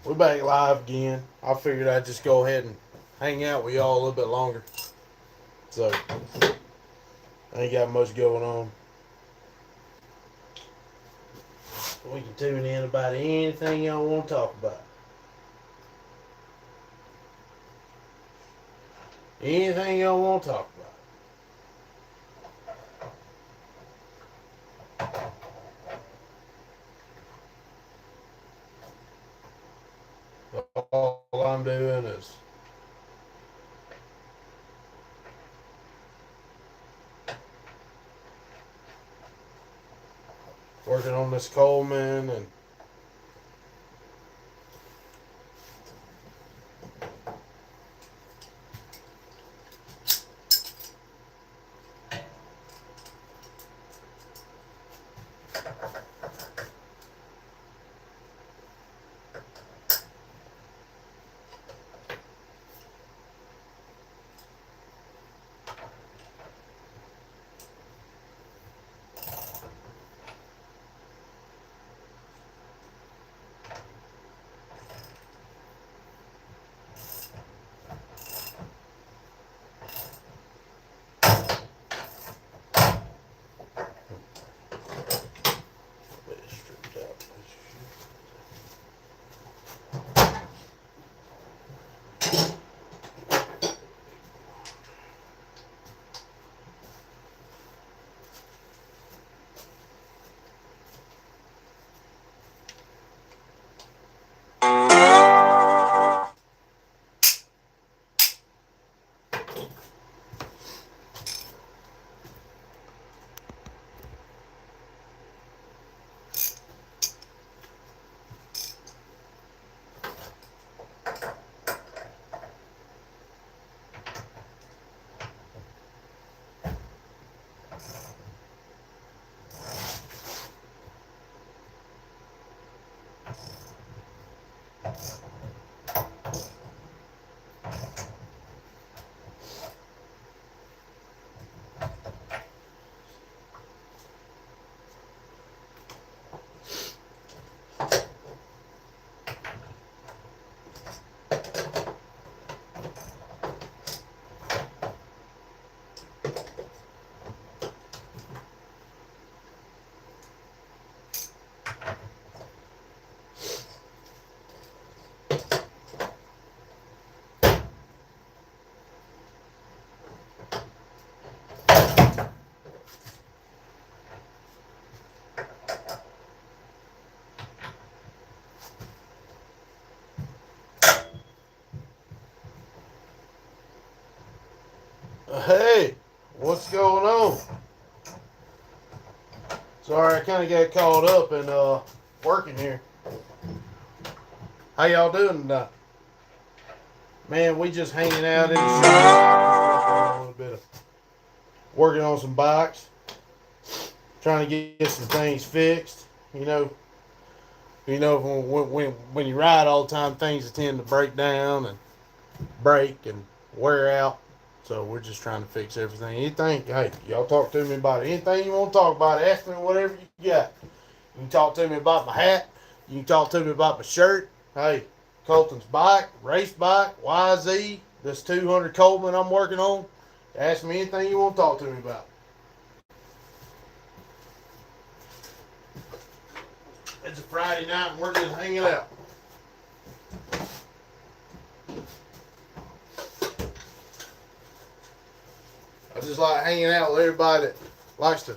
We're back live again. I figured I'd just go ahead and hang out with y'all a little bit longer. So, I ain't got much going on. We can tune in about anything y'all want to talk about. Anything y'all want to talk about. All I'm doing is working on this Coleman and hey, what's going on? Sorry, I kind of got caught up in working here. How y'all doing tonight? Man, we just hanging out in the shop, a little bit of working on some bikes, trying to get some things fixed. When you ride all the time, things tend to break down and break and wear out. So we're just trying to fix everything. Anything, hey, y'all talk to me about it. Anything you want to talk about, ask me whatever you got. You can talk to me about my hat. You can talk to me about my shirt. Hey, Colton's bike, race bike, YZ, this 200 Coleman I'm working on. Ask me anything you want to talk to me about. It's a Friday night and we're just hanging out. I just like hanging out with everybody that likes to,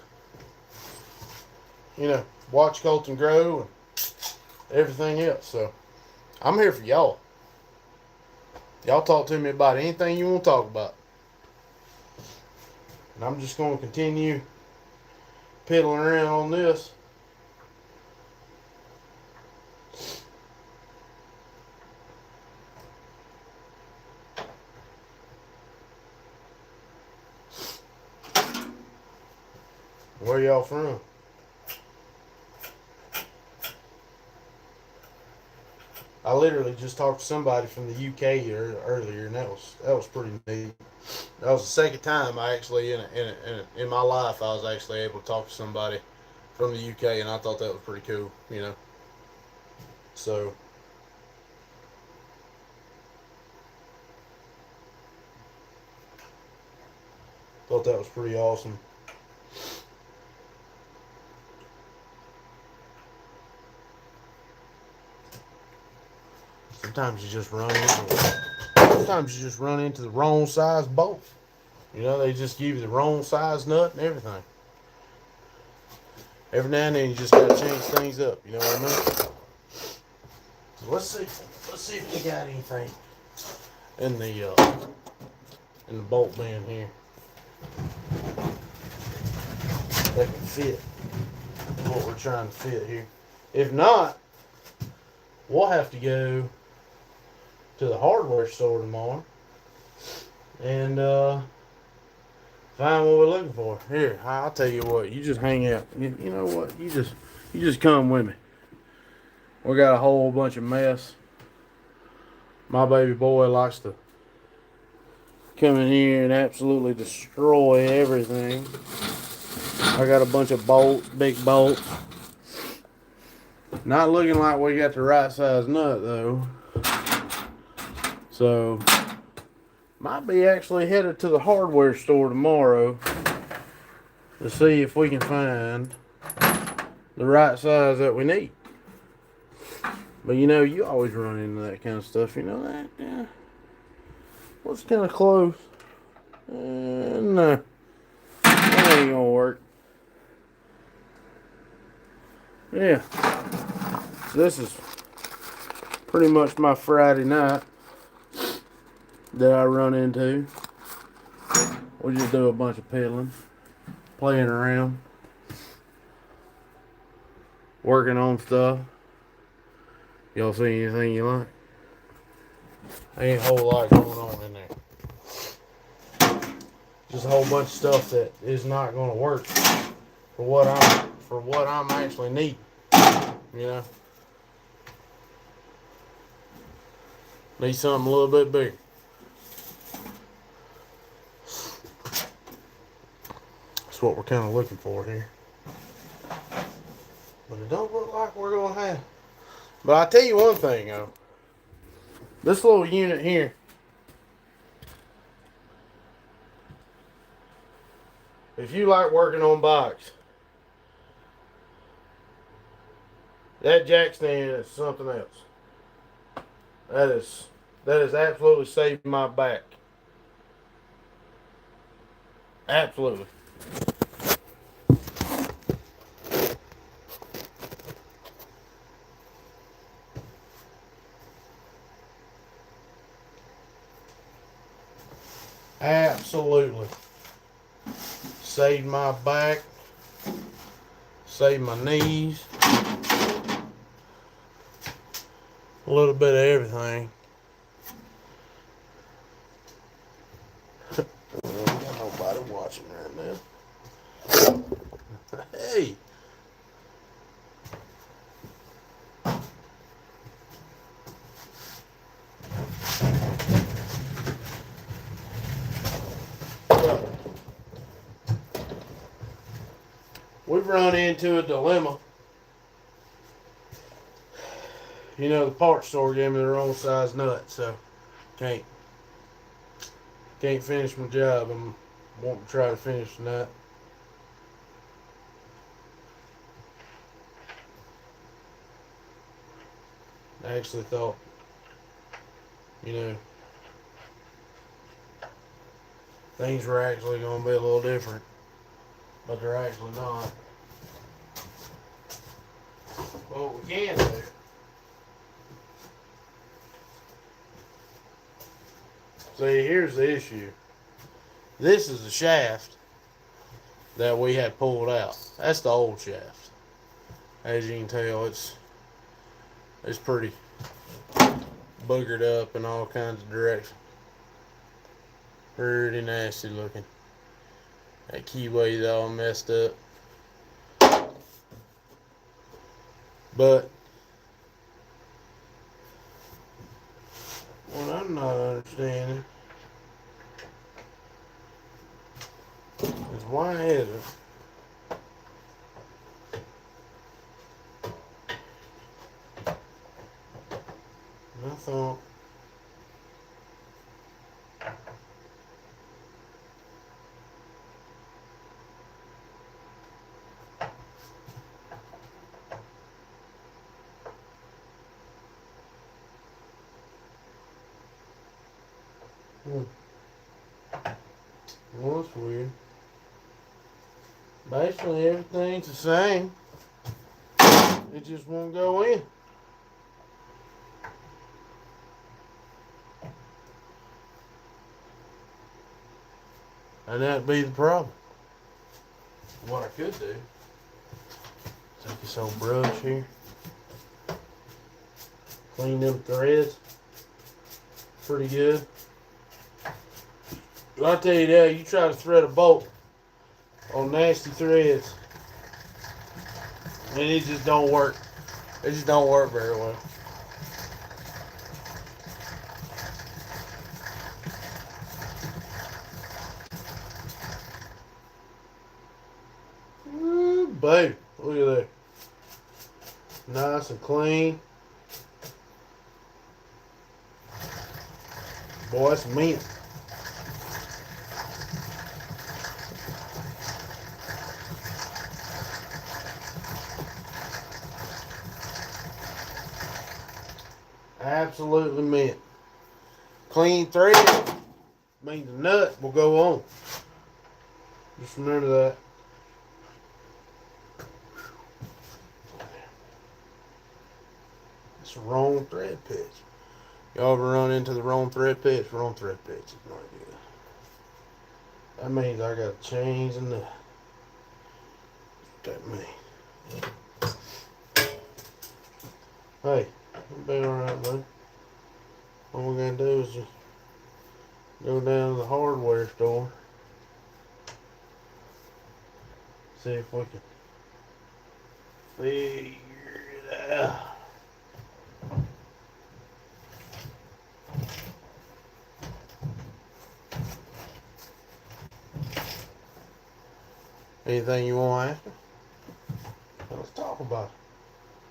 watch Colton grow and everything else. So I'm here for y'all. Y'all talk to me about anything you want to talk about. And I'm just going to continue piddling around on this. Where y'all from? I literally just talked to somebody from the UK here earlier, and that was pretty neat. That was the second time I actually in my life I was actually able to talk to somebody from the UK, and I thought that was pretty cool. So Thought that was pretty awesome. Sometimes you just run into the wrong size bolt. You know, they just give you the wrong size nut and everything. Every now and then you just gotta change things up. You know what I mean? So let's see if we got anything in the bolt bin here that can fit what we're trying to fit here. If not, we'll have to go to the hardware store tomorrow and find what we're looking for. Here, I'll tell you what. You just hang out. You know what? You just come with me. We got a whole bunch of mess. My baby boy likes to come in here and absolutely destroy everything. I got a bunch of bolts, big bolts. Not looking like we got the right size nut though. So, might be actually headed to the hardware store tomorrow to see if we can find the right size that we need. But you know, you always run into that kind of stuff. You know that? Yeah. What's kind of close? No. That ain't gonna work. Yeah. So this is pretty much my Friday night that I run into. We just do a bunch of pedaling, playing around, working on stuff. Y'all see anything you like? Ain't a whole lot going on in there. Just a whole bunch of stuff that is not going to work for what I'm actually needing. You know, need something a little bit bigger. That's what we're kind of looking for here. But it don't look like we're going to have. But I'll tell you one thing, though. This little unit here, if you like working on bikes, that jack stand is something else. That is absolutely saved my back. Absolutely. Absolutely. Saved my back. Saved my knees. A little bit of everything. Got nobody watching right now. Hey. We've run into a dilemma. You know, the parts store gave me the wrong size nut, so can't finish my job. I'm wanting to try to finish tonight. I actually thought, you know, things were actually going to be a little different, but they're actually not. Well, what we can do, see, here's the issue. This is the shaft that we had pulled out. That's the old shaft. As you can tell, it's pretty boogered up in all kinds of directions. Pretty nasty looking. That keyway's all messed up. But what I'm not understanding is why is it I thought Well, that's weird. Basically, everything's the same. It just won't go in. And that'd be the problem. What I could do, take this old brush here, clean them threads pretty good. But I'll tell you that, you try to thread a bolt on nasty threads, and it just don't work. It just don't work very well. Ooh, baby, look at that. Nice and clean. Boy, that's mint. Absolutely mint. Clean thread means the nut will go on. Just remember that. It's the wrong thread pitch. Y'all ever run into the wrong thread pitch? Wrong thread pitch is not good. That means I got to change the nut. That means. Hey, it'll be alright, bud. All we're going to do is just go down to the hardware store. See if we can figure it out. Anything you want to ask me? Let's talk about it.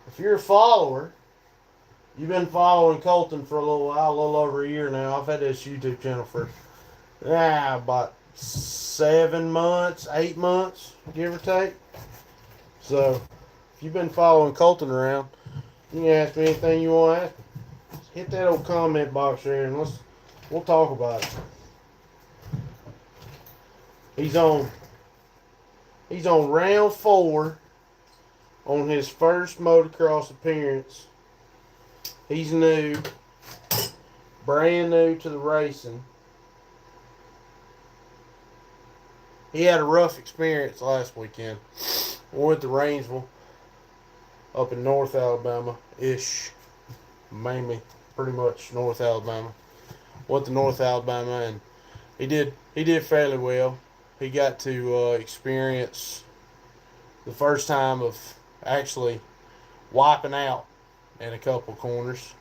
If you're a follower, you've been following Colton for a little while, a little over a year now. I've had this YouTube channel for about 7 months, 8 months, give or take. So, if you've been following Colton around, you can ask me anything you want to ask me. Just hit that old comment box there and we'll talk about it. He's on round 4 on his first motocross appearance. He's new, brand new to the racing. He had a rough experience last weekend. We went to Rainsville up in North Alabama-ish. Mainly, pretty much North Alabama. Went to North Alabama and he did fairly well. He got to experience the first time of actually wiping out in a couple corners.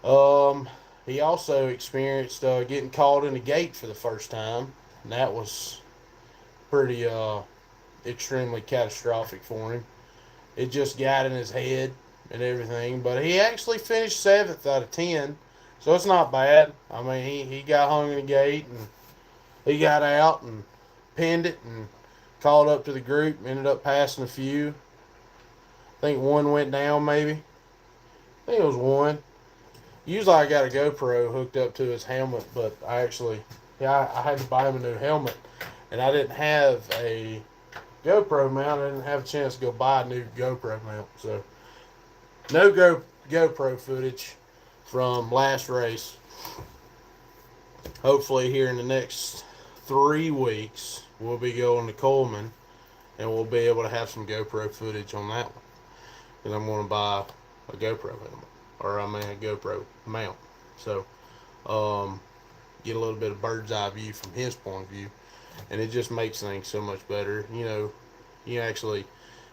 He also experienced getting caught in the gate for the first time, and that was pretty extremely catastrophic for him. It just got in his head and everything, but he actually finished 7th out of 10, so it's not bad. I mean, he got hung in the gate and he got out and pinned it and called up to the group, ended up passing a few. I think one went down maybe. I think it was one. Usually I got a GoPro hooked up to his helmet, but I had to buy him a new helmet. And I didn't have a GoPro mount. I didn't have a chance to go buy a new GoPro mount. So, no GoPro footage from last race. Hopefully here in the next 3 weeks, we'll be going to Coleman, and we'll be able to have some GoPro footage on that one. And I'm going to buy a GoPro helmet, or a GoPro mount. So, get a little bit of bird's eye view from his point of view, and it just makes things so much better. You know, you actually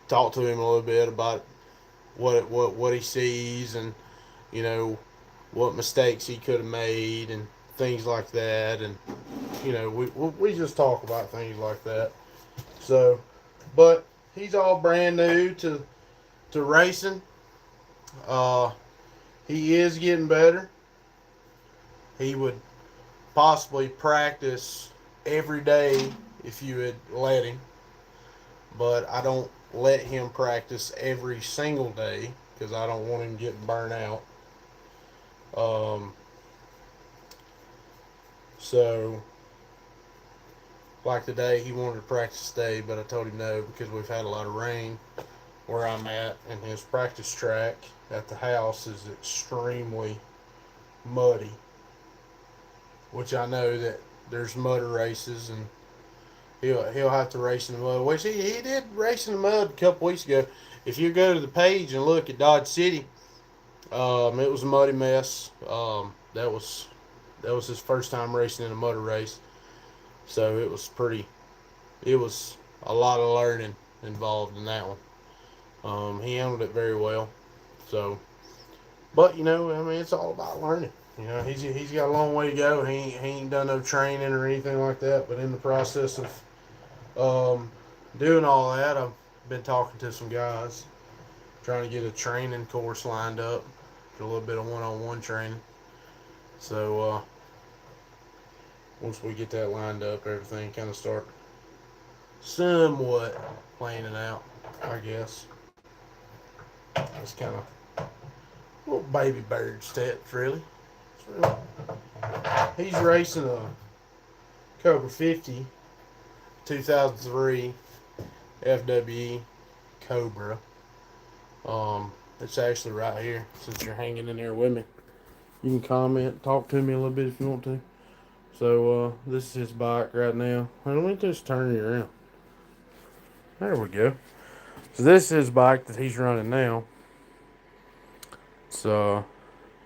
talk to him a little bit about what he sees, and you know what mistakes he could have made, and things like that. And you know, we just talk about things like that. So, but he's all brand new to racing. He is getting better. He would possibly practice every day if you had let him, but I don't let him practice every single day because I don't want him getting burnt out. So, like today, he wanted to practice today, but I told him no because we've had a lot of rain where I'm at, and his practice track at the house is extremely muddy, which I know that there's mud races, and he'll have to race in the mud. Which he did race in the mud a couple weeks ago. If you go to the page and look at Dodge City, it was a muddy mess. That was his first time racing in a mud race, so it was pretty. It was a lot of learning involved in that one. He handled it very well. So, but I mean, it's all about learning. He's got a long way to go. He ain't done no training or anything like that. But in the process of doing all that, I've been talking to some guys, trying to get a training course lined up, get a little bit of one-on-one training. So once we get that lined up, everything kind of start somewhat planning out, I guess. It's kind of little baby bird steps, really. He's racing a Cobra 50 2003 FWE Cobra. It's actually right here. Since you're hanging in there with me, you can comment, talk to me a little bit if you want to. So this is his bike right now. Let me just turn it around. There we go. So this is his bike that he's running now. It's like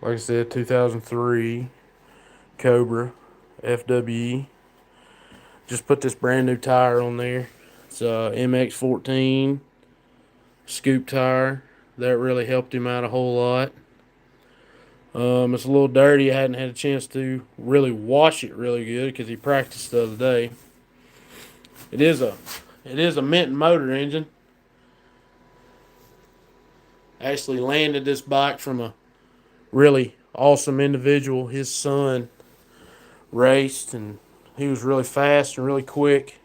I said, 2003 Cobra FWE. Just put this brand new tire on there. It's a MX-14 scoop tire. That really helped him out a whole lot. It's a little dirty. I hadn't had a chance to really wash it really good because he practiced the other day. It is a Minton motor engine. Actually landed this bike from a really awesome individual. His son raced, and he was really fast and really quick.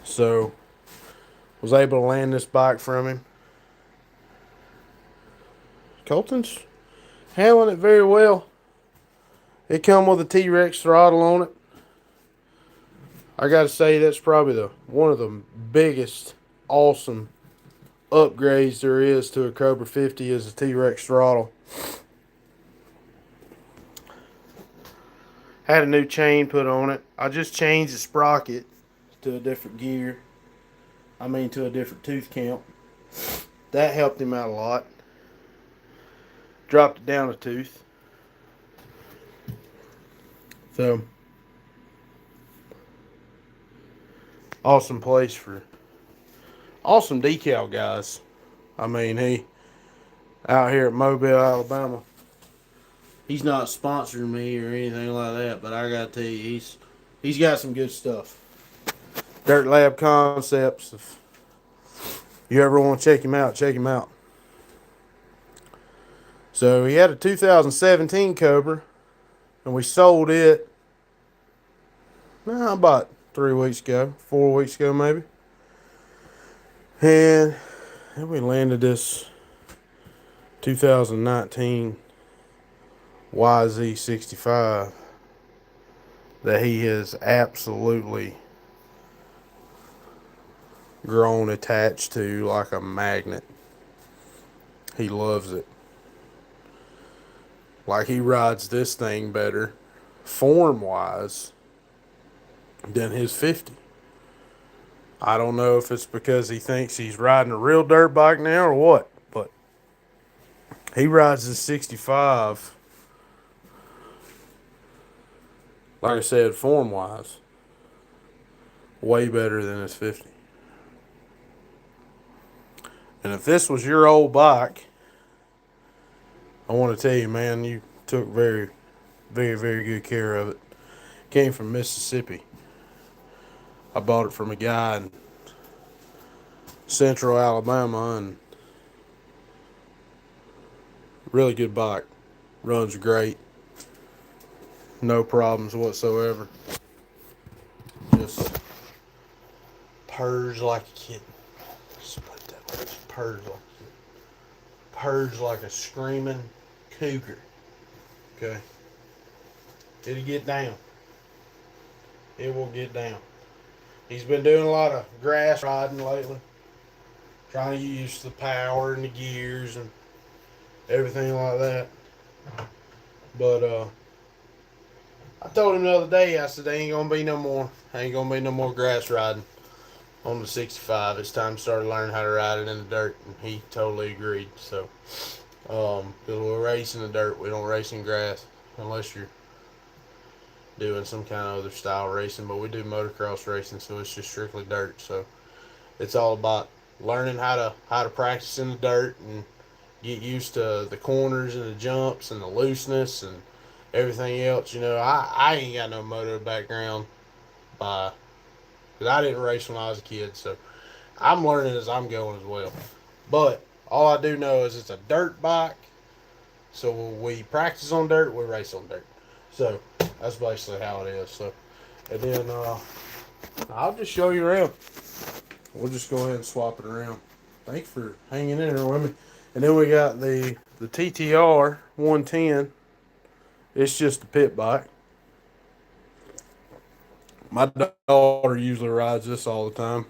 So was able to land this bike from him. Colton's handling it very well. It come with a T-Rex throttle on it. I gotta say that's probably one of the biggest awesome upgrades there is to a Cobra 50 is a T-Rex throttle. Had a new chain put on it. I just changed the sprocket to a different gear. To a different tooth count. That helped him out a lot. Dropped it down a tooth. So, awesome place for awesome decal guys. He out here at Mobile, Alabama. He's not sponsoring me or anything like that, but I gotta tell you, he's got some good stuff. Dirt Lab Concepts. If you ever want to check him out, check him out. So he had a 2017 Cobra, and we sold it about 4 weeks ago maybe. And then we landed this 2019 YZ65 that he has absolutely grown attached to like a magnet. He loves it. Like, he rides this thing better form-wise than his 50. I don't know if it's because he thinks he's riding a real dirt bike now or what, but he rides his 65, like I said, form-wise, way better than his 50. And if this was your old bike, I want to tell you, man, you took very, very, very good care of it. Came from Mississippi. I bought it from a guy in Central Alabama, and really good bike. Runs great. No problems whatsoever. Just purrs like a kitten. Just put it that way. Just purrs like a kitten. Purrs like a screaming cougar. Okay. It'll get down. It will get down. He's been doing a lot of grass riding lately, trying to use the power and the gears and everything like that. But I told him the other day, I said, ain't gonna be no more grass riding on the 65. It's time to start learning how to ride it in the dirt, and he totally agreed. So, because we'll race in the dirt, we don't race in grass unless you're doing some kind of other style racing. But we do motocross racing, so it's just strictly dirt. So it's all about learning how to practice in the dirt and get used to the corners and the jumps and the looseness and everything else. I ain't got no moto background because I didn't race when I was a kid, so I'm learning as I'm going as well. But all I do know is it's a dirt bike, so we practice on dirt, we race on dirt. So that's basically how it is. So, and then I'll just show you around. We'll just go ahead and swap it around. Thanks for hanging in there with me. And then we got the TTR 110. It's just a pit bike. My daughter usually rides this all the time.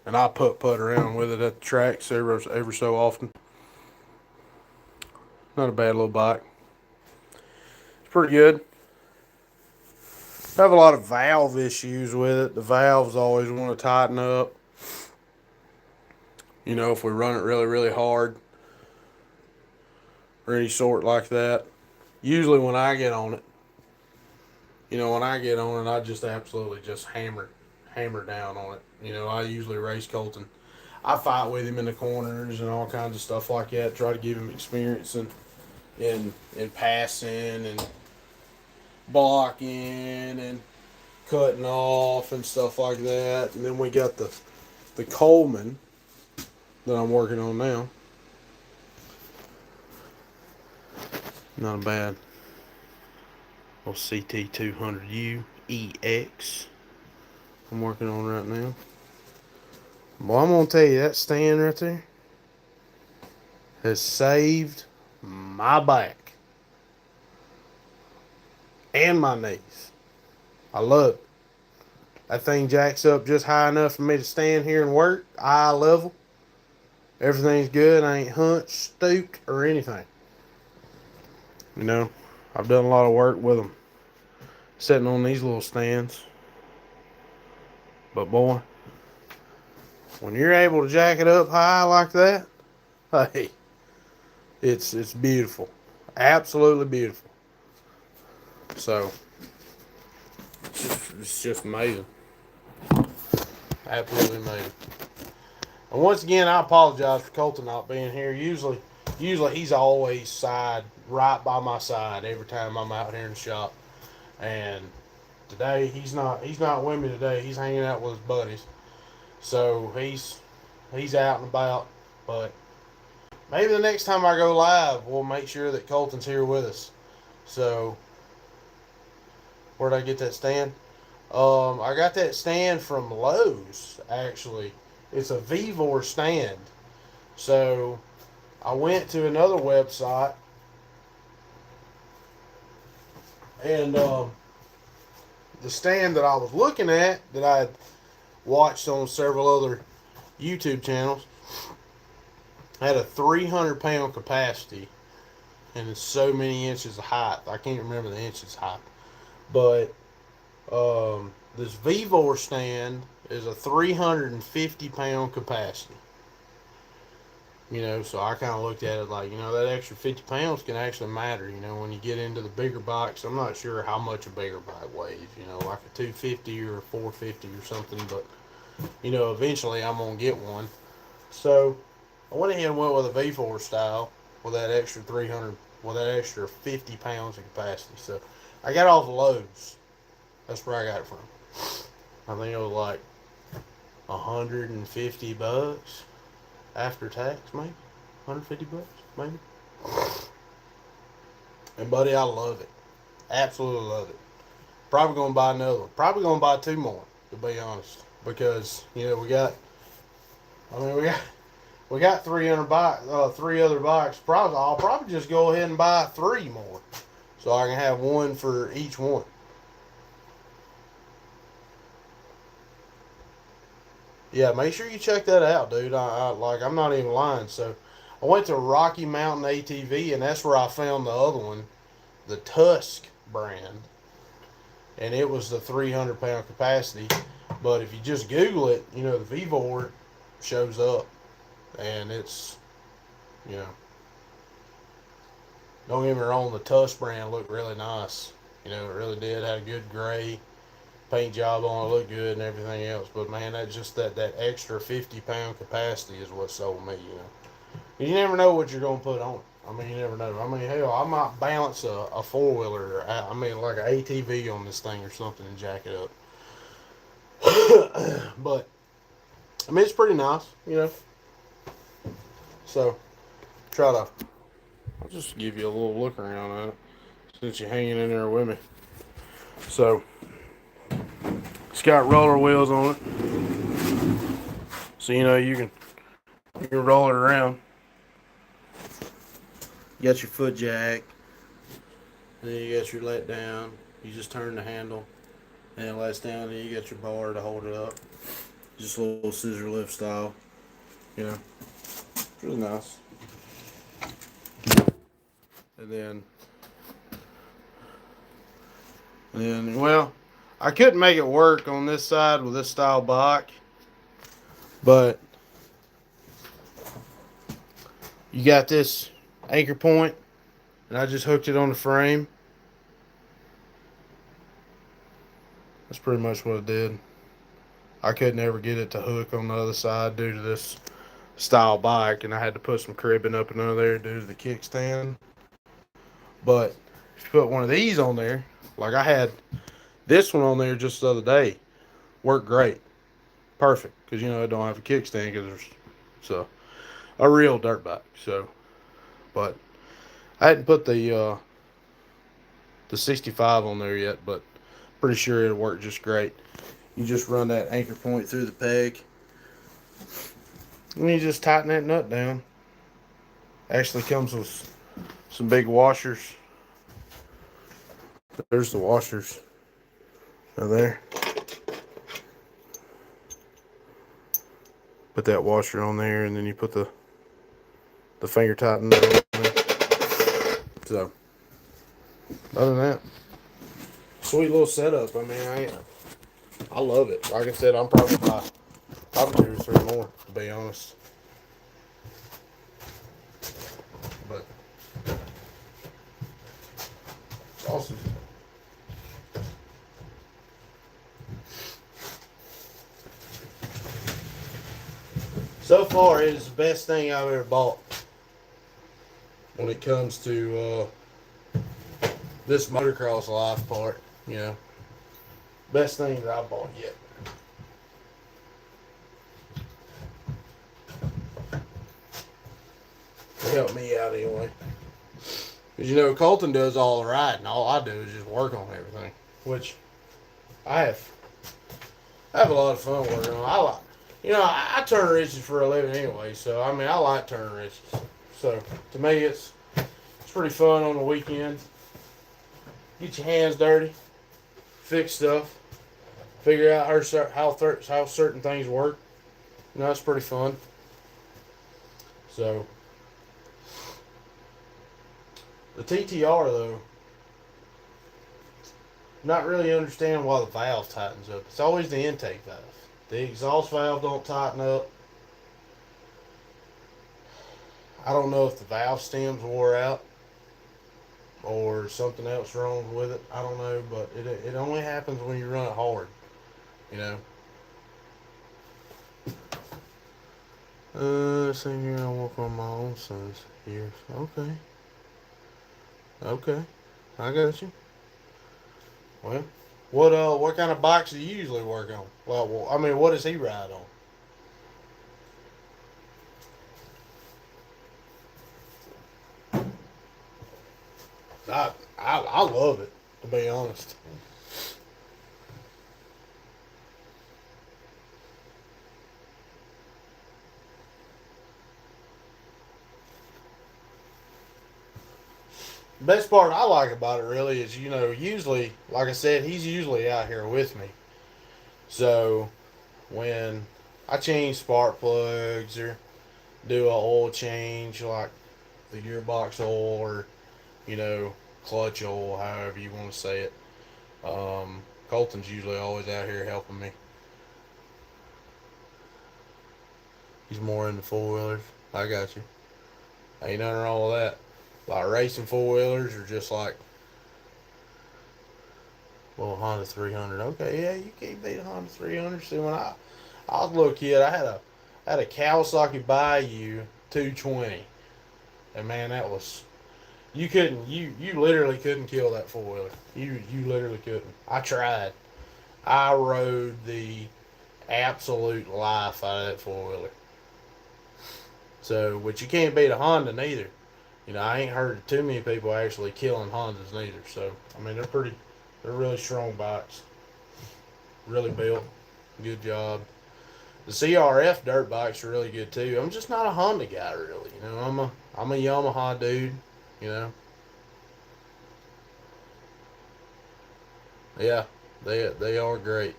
And I putt around with it at the tracks every so often. Not a bad little bike. It's pretty good. I have a lot of valve issues with it. The valves always want to tighten up. If we run it really, really hard or any sort like that. Usually when I get on it, I just absolutely just hammer down on it. I usually race Colton. I fight with him in the corners and all kinds of stuff like that. Try to give him experience in passing and blocking and cutting off and stuff like that. And then we got the Coleman that I'm working on now. Not a bad little CT200U EX I'm working on right now. Well, I'm going to tell you, that stand right there has saved my back and my knees. I love it. That thing jacks up just high enough for me to stand here and work, eye level. Everything's good. I ain't hunched, stooped, or anything. I've done a lot of work with them sitting on these little stands. But boy, when you're able to jack it up high like that, hey, it's beautiful. Absolutely beautiful. So, it's just amazing. Absolutely amazing. And once again, I apologize for Colton not being here. Usually he's always right by my side every time I'm out here in the shop. And today he's not with me today. He's hanging out with his buddies. So he's out and about. But maybe the next time I go live, we'll make sure that Colton's here with us. So where'd I get that stand? I got that stand from Lowe's, actually. It's a Vevor stand. So I went to another website and the stand that I was looking at, that I had watched on several other YouTube channels, had a 300-pound capacity and so many inches of height. I can't remember the inches height. But this Vevor stand is a 350-pound capacity. So I kind of looked at it like, that extra 50 pounds can actually matter, when you get into the bigger bikes. I'm not sure how much a bigger bike weighs, like a 250 or a 450 or something, but, eventually I'm going to get one. So I went ahead and went with a V4 style with that extra 50 pounds of capacity. So I got off of Lowe's. That's where I got it from. I think it was like $150 after tax, maybe. $150, maybe. And buddy, I love it. Absolutely love it. Probably gonna buy another one. Probably gonna buy two more, to be honest. Because, we got 300 bikes, 3 other bikes. I'll probably just go ahead and buy 3 more. so I can have one for each one. Yeah, make sure you check that out, dude. I'm not even lying. So I went to Rocky Mountain ATV, and that's where I found the other one, the Tusk brand, and it was the 300-pound capacity. But if you just Google it, the V-Board shows up, and it's, you know, don't get me wrong, the Tusk brand looked really nice. It really did. Had a good gray paint job on it, looked good and everything else. But man, that extra 50-pound capacity is what sold me. You never know what you're gonna put on it. I mean, you never know. I mean, hell, I might balance a four-wheeler. I mean, like an ATV on this thing or something and jack it up. But I mean, it's pretty nice. So try to. I'll just give you a little look around at it since you're hanging in there with me. So it's got roller wheels on it, so you can roll it around. You got your foot jack, and then you got your let down. You just turn the handle, and it lets down, and you got your bar to hold it up. Just a little scissor lift style. It's really nice. And then, well, I couldn't make it work on this side with this style bike, but you got this anchor point, and I just hooked it on the frame. That's pretty much what it did. I couldn't ever get it to hook on the other side due to this style bike, and I had to put some cribbing up and under there due to the kickstand. But if you put one of these on there, like I had this one on there just the other day, worked great, perfect, because it don't have a kickstand because it's a real dirt bike. So, but I hadn't put the 65 on there yet, but pretty sure it'll work just great. You just run that anchor point through the peg, and you just tighten that nut down. Actually comes with some big washers. There's the washers. Right there. Put that washer on there, and then you put the finger tighten on there. So, other than that, sweet little setup. I mean, I love it. Like I said, I'm probably 2 or 3 more, to be honest. But it's awesome. So far, it is the best thing I've ever bought when it comes to this motocross life part. Best thing that I've bought yet. It helped me out anyway. Because Colton does all the riding. All I do is just work on everything. Which I have a lot of fun working on. I turn wrenches for a living anyway, so I mean I like turning wrenches. So to me it's pretty fun on the weekend. Get your hands dirty, fix stuff, figure out how certain things work. It's pretty fun. So the TTR though, not really understand why the valve tightens up. It's always the intake valve. The exhaust valve don't tighten up. I don't know if the valve stem's wore out or something else wrong with it. I don't know, but it only happens when you run it hard. Same here. I work on my own son's ears. Okay, I got you. Well, what kind of bikes do you usually work on? Well, I mean, what does he ride on? I love it, to be honest. The best part I like about it really is, usually, like I said, he's usually out here with me. So when I change spark plugs or do a oil change, like the gearbox oil or, you know, clutch oil, however you want to say it, Colton's usually always out here helping me. He's more into four wheelers. I got you. Ain't nothing wrong with that. Like racing four wheelers or just like, well, Honda 300. Okay, yeah, you can't beat a Honda 300. See, when I was a little kid, I had a Kawasaki Bayou 220, and man, that was you literally couldn't kill that four wheeler. You literally couldn't. I tried. I rode the absolute life out of that four wheeler. So, but you can't beat a Honda neither. I ain't heard too many people actually killing Hondas neither. So, I mean, they're really strong bikes. Really built. Good job. The CRF dirt bikes are really good too. I'm just not a Honda guy really. I'm a Yamaha dude. You know. Yeah, they are great.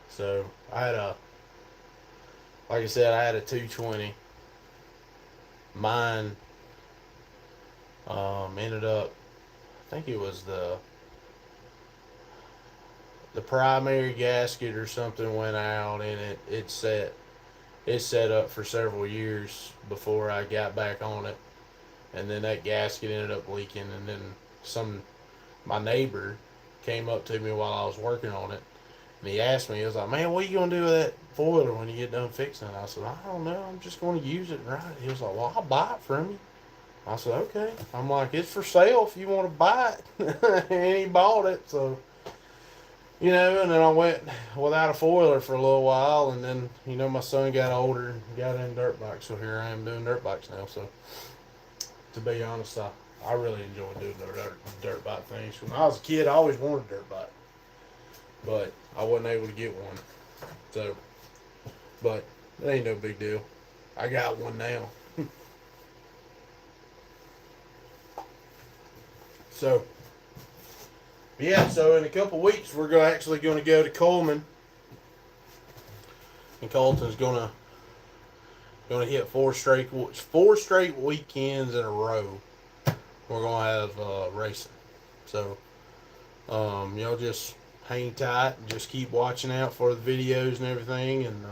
So like I said, I had a 220. Mine ended up, I think it was the primary gasket or something went out, and it set up for several years before I got back on it, and then that gasket ended up leaking, and then some my neighbor came up to me while I was working on it, and he asked me, he was like, "Man, what are you gonna do with that four wheeler when you get done fixing it?" I said, "I don't know. I'm just gonna use it and ride it." He was like, "Well, I'll buy it from you." I said, "Okay." I'm like, "It's for sale if you want to buy it." And he bought it, so and then I went without a four wheeler for a little while, and then my son got older and got in dirt bikes, so here I am doing dirt bikes now. So to be honest, I really enjoy doing dirt bike things. When I was a kid, I always wanted a dirt bike, but I wasn't able to get one. So, but it ain't no big deal. I got one now. So yeah, so in a couple weeks we're actually going to go to Coleman, and Colton's gonna hit four straight weekends in a row. We're gonna have racing. So y'all just hang tight and just keep watching out for the videos and everything, and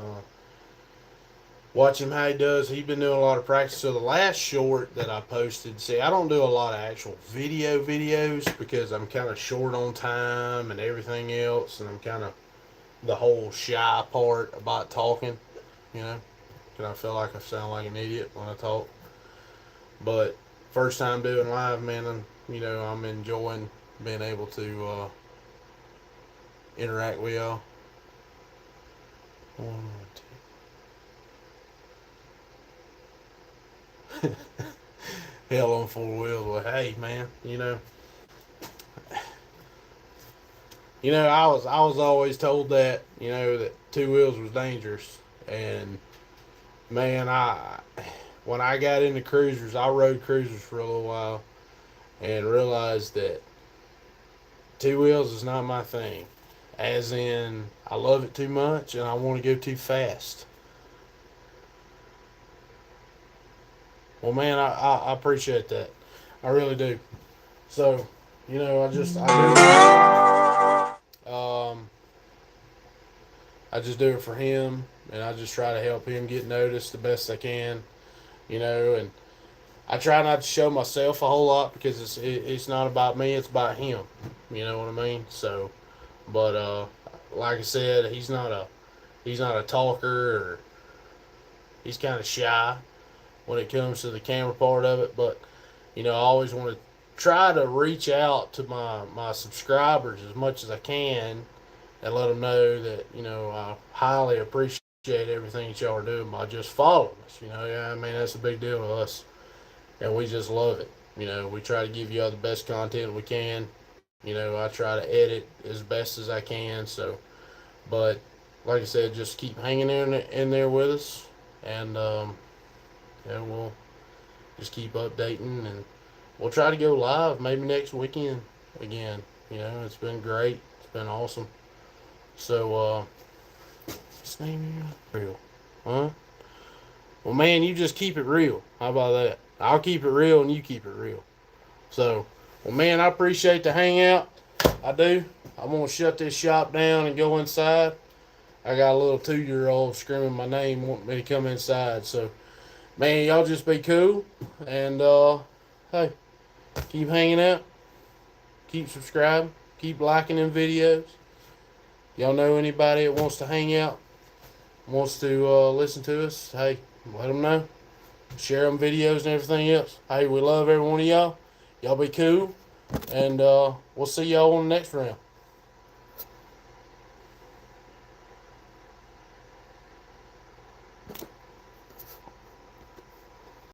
watch him how he does. He's been doing a lot of practice. So the last short that I posted, see, I don't do a lot of actual videos because I'm kind of short on time and everything else, and I'm kind of the whole shy part about talking, you know, because I feel like I sound like an idiot when I talk. But first time doing live, man, I'm enjoying being able to interact with y'all. One, two. Hell on four wheels. Well, hey, man, I was always told that that two wheels was dangerous, and man, when I got into cruisers, I rode cruisers for a little while and realized that two wheels is not my thing. As in, I love it too much and I want to go too fast. Well, man, I appreciate that. I really do. So, I just do it for him, and I just try to help him get noticed the best I can, and I try not to show myself a whole lot because it's not about me, it's about him. You know what I mean? So, but like I said, he's not a talker, or he's kind of shy when it comes to the camera part of it. But I always want to try to reach out to my subscribers as much as I can and let them know that I highly appreciate everything that y'all are doing by just following us. Yeah, I mean that's a big deal to us, and we just love it. We try to give y'all the best content we can. I try to edit as best as I can. So, but like I said, just keep hanging in there with us, and we'll just keep updating and we'll try to go live maybe next weekend again. You know, it's been great. It's been awesome. So, what's his name here? Real. Huh? Well, man, you just keep it real. How about that? I'll keep it real and you keep it real. So, well, man, I appreciate the hangout. I do. I'm going to shut this shop down and go inside. I got a little 2-year-old screaming my name, wanting me to come inside. So, man, y'all just be cool. And, hey, keep hanging out. Keep subscribing. Keep liking them videos. Y'all know anybody that wants to hang out, wants to listen to us, hey, let them know. Share them videos and everything else. Hey, we love every one of y'all. Y'all be cool. And we'll see y'all on the next round.